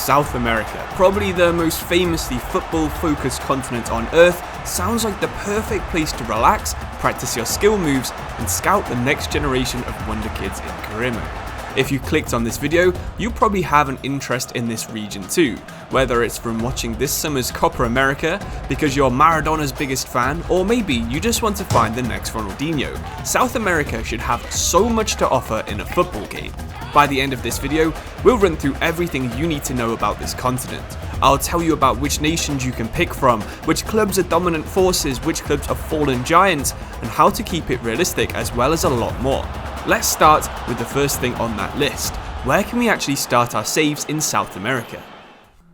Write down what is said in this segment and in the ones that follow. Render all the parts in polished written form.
South America, probably the most famously football-focused continent on Earth, sounds like the perfect place to relax, practice your skill moves, and scout the next generation of wonderkids in career mode. If you clicked on this video, you probably have an interest in this region too, whether it's from watching this summer's Copa America because you're Maradona's biggest fan, or maybe you just want to find the next Ronaldinho. South America should have so much to offer in a football game. By the end of this video, we'll run through everything you need to know about this continent. I'll tell you about which nations you can pick from, which clubs are dominant forces, which clubs are fallen giants, and how to keep it realistic, as well as a lot more. Let's start with the first thing on that list. Where can we actually start our saves in South America?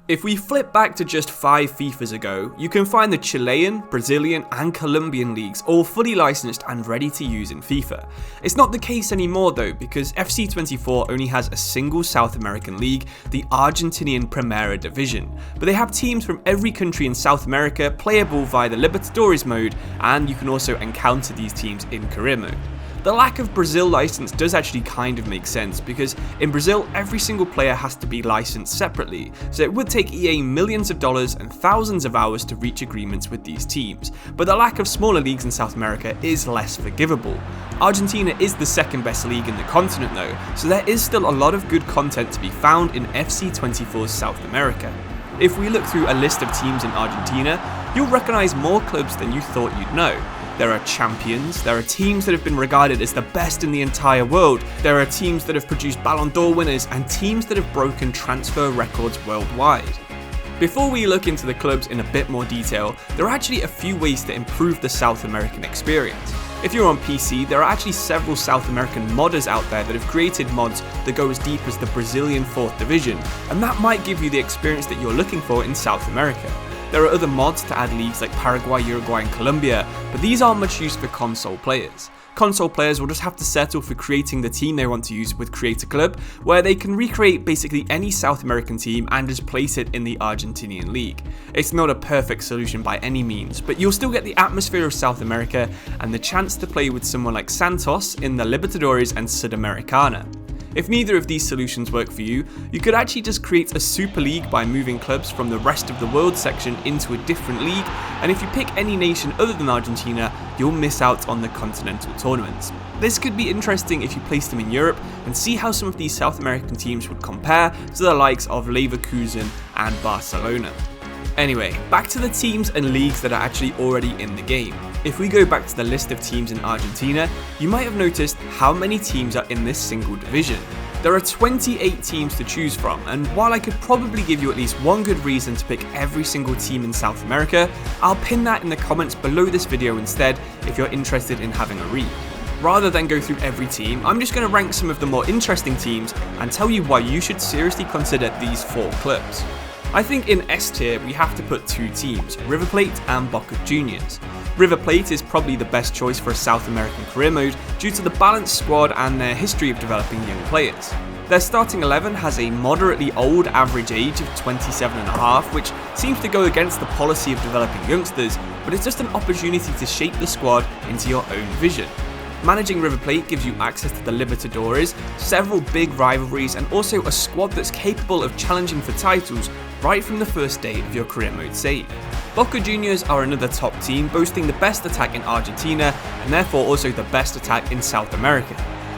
If we flip back to just 5 FIFAs ago, you can find the Chilean, Brazilian and Colombian leagues all fully licensed and ready to use in FIFA. It's not the case anymore though, because FC24 only has a single South American league, the Argentinian Primera Division, but they have teams from every country in South America playable via the Libertadores mode, and you can also encounter these teams in career mode. The lack of Brazil license does actually kind of make sense, because in Brazil every single player has to be licensed separately, so it would take EA millions of dollars and thousands of hours to reach agreements with these teams, but the lack of smaller leagues in South America is less forgivable. Argentina is the second best league in the continent though, so there is still a lot of good content to be found in FC24's South America. If we look through a list of teams in Argentina, you'll recognise more clubs than you thought you'd know. There are champions, there are teams that have been regarded as the best in the entire world, there are teams that have produced Ballon d'Or winners, and teams that have broken transfer records worldwide. Before we look into the clubs in a bit more detail, there are actually a few ways to improve the South American experience. If you're on PC, there are actually several South American modders out there that have created mods that go as deep as the Brazilian 4th Division, and that might give you the experience that you're looking for in South America. There are other mods to add leagues like Paraguay, Uruguay and Colombia, but these aren't much use for console players. Console players will just have to settle for creating the team they want to use with Create a Club, where they can recreate basically any South American team and just place it in the Argentinian league. It's not a perfect solution by any means, but you'll still get the atmosphere of South America and the chance to play with someone like Santos in the Libertadores and Sudamericana. If neither of these solutions work for you, you could actually just create a super league by moving clubs from the rest of the world section into a different league, and if you pick any nation other than Argentina, you'll miss out on the continental tournaments. This could be interesting if you place them in Europe and see how some of these South American teams would compare to the likes of Leverkusen and Barcelona. Anyway, back to the teams and leagues that are actually already in the game. If we go back to the list of teams in Argentina, you might have noticed how many teams are in this single division. There are 28 teams to choose from, and while I could probably give you at least one good reason to pick every single team in South America, I'll pin that in the comments below this video instead if you're interested in having a read. Rather than go through every team, I'm just going to rank some of the more interesting teams and tell you why you should seriously consider these 4 clubs. I think in S tier we have to put 2 teams, River Plate and Boca Juniors. River Plate is probably the best choice for a South American career mode due to the balanced squad and their history of developing young players. Their starting 11 has a moderately old average age of 27.5, which seems to go against the policy of developing youngsters, but it's just an opportunity to shape the squad into your own vision. Managing River Plate gives you access to the Libertadores, several big rivalries, and also a squad that's capable of challenging for titles right from the first day of your career mode save. Boca Juniors are another top team, boasting the best attack in Argentina and therefore also the best attack in South America.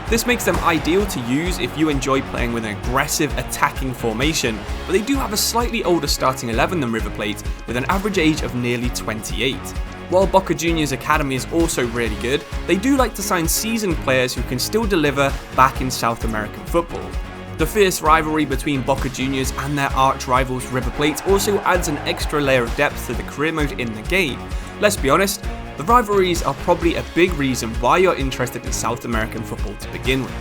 This makes them ideal to use if you enjoy playing with an aggressive attacking formation, but they do have a slightly older starting 11 than River Plate, with an average age of nearly 28. While Boca Juniors Academy is also really good, they do like to sign seasoned players who can still deliver back in South American football. The fierce rivalry between Boca Juniors and their arch rivals River Plate also adds an extra layer of depth to the career mode in the game. Let's be honest, the rivalries are probably a big reason why you're interested in South American football to begin with.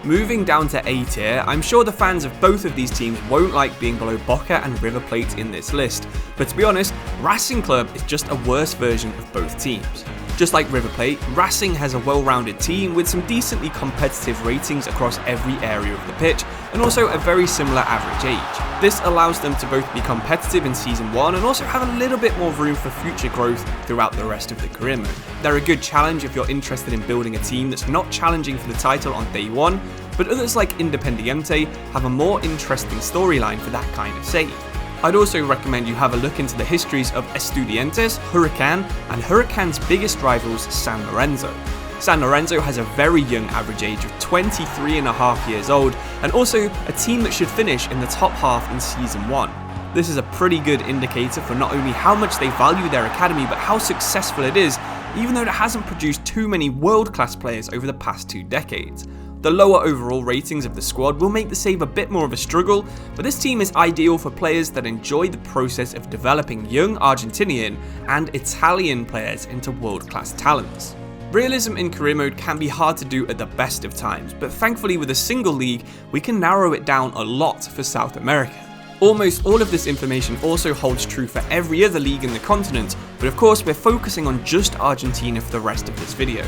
Moving down to A tier, I'm sure the fans of both of these teams won't like being below Boca and River Plate in this list, but to be honest, Racing Club is just a worse version of both teams. Just like River Plate, Racing has a well-rounded team with some decently competitive ratings across every area of the pitch, and also a very similar average age. This allows them to both be competitive in Season 1 and also have a little bit more room for future growth throughout the rest of the career mode. They're a good challenge if you're interested in building a team that's not challenging for the title on day 1, but others like Independiente have a more interesting storyline for that kind of save. I'd also recommend you have a look into the histories of Estudiantes, Huracan, and Huracan's biggest rivals, San Lorenzo. San Lorenzo has a very young average age of 23.5 years old, and also a team that should finish in the top half in Season 1. This is a pretty good indicator for not only how much they value their academy, but how successful it is, even though it hasn't produced too many world-class players over the past 2 decades. The lower overall ratings of the squad will make the save a bit more of a struggle, but this team is ideal for players that enjoy the process of developing young Argentinian and Italian players into world-class talents. Realism in career mode can be hard to do at the best of times, but thankfully with a single league, we can narrow it down a lot for South America. Almost all of this information also holds true for every other league in the continent, but of course we're focusing on just Argentina for the rest of this video.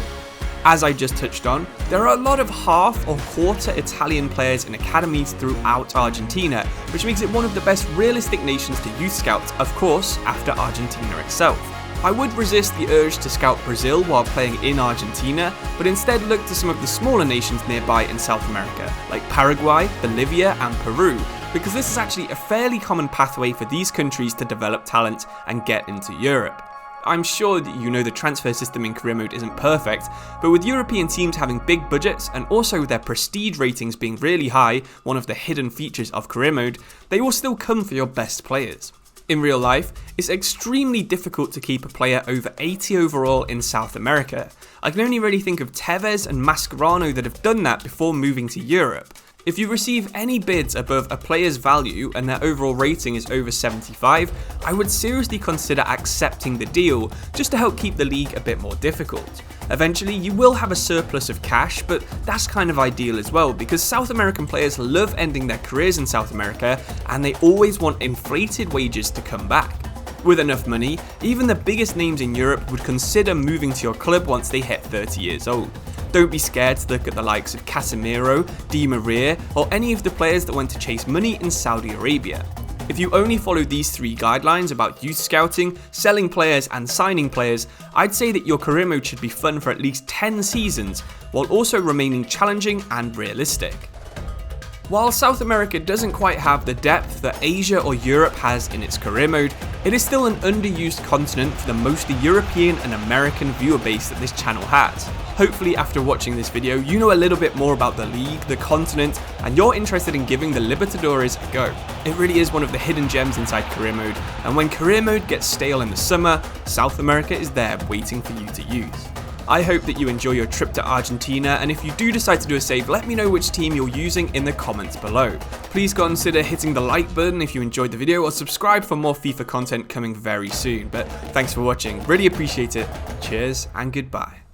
As I just touched on, there are a lot of half or quarter Italian players in academies throughout Argentina, which makes it one of the best realistic nations to youth scout, of course, after Argentina itself. I would resist the urge to scout Brazil while playing in Argentina, but instead look to some of the smaller nations nearby in South America, like Paraguay, Bolivia, and Peru, because this is actually a fairly common pathway for these countries to develop talent and get into Europe. I'm sure that you know the transfer system in career mode isn't perfect, but with European teams having big budgets and also their prestige ratings being really high, one of the hidden features of career mode, they will still come for your best players. In real life, it's extremely difficult to keep a player over 80 overall in South America. I can only really think of Tevez and Mascherano that have done that before moving to Europe. If you receive any bids above a player's value and their overall rating is over 75, I would seriously consider accepting the deal just to help keep the league a bit more difficult. Eventually, you will have a surplus of cash, but that's kind of ideal as well because South American players love ending their careers in South America and they always want inflated wages to come back. With enough money, even the biggest names in Europe would consider moving to your club once they hit 30 years old. Don't be scared to look at the likes of Casemiro, Di Maria, or any of the players that went to chase money in Saudi Arabia. If you only follow these 3 guidelines about youth scouting, selling players, and signing players, I'd say that your career mode should be fun for at least 10 seasons, while also remaining challenging and realistic. While South America doesn't quite have the depth that Asia or Europe has in its career mode, it is still an underused continent for the mostly European and American viewer base that this channel has. Hopefully after watching this video, you know a little bit more about the league, the continent, and you're interested in giving the Libertadores a go. It really is one of the hidden gems inside career mode, and when career mode gets stale in the summer, South America is there waiting for you to use. I hope that you enjoy your trip to Argentina, and if you do decide to do a save, let me know which team you're using in the comments below. Please consider hitting the like button if you enjoyed the video, or subscribe for more FIFA content coming very soon. But thanks for watching, really appreciate it, cheers and goodbye.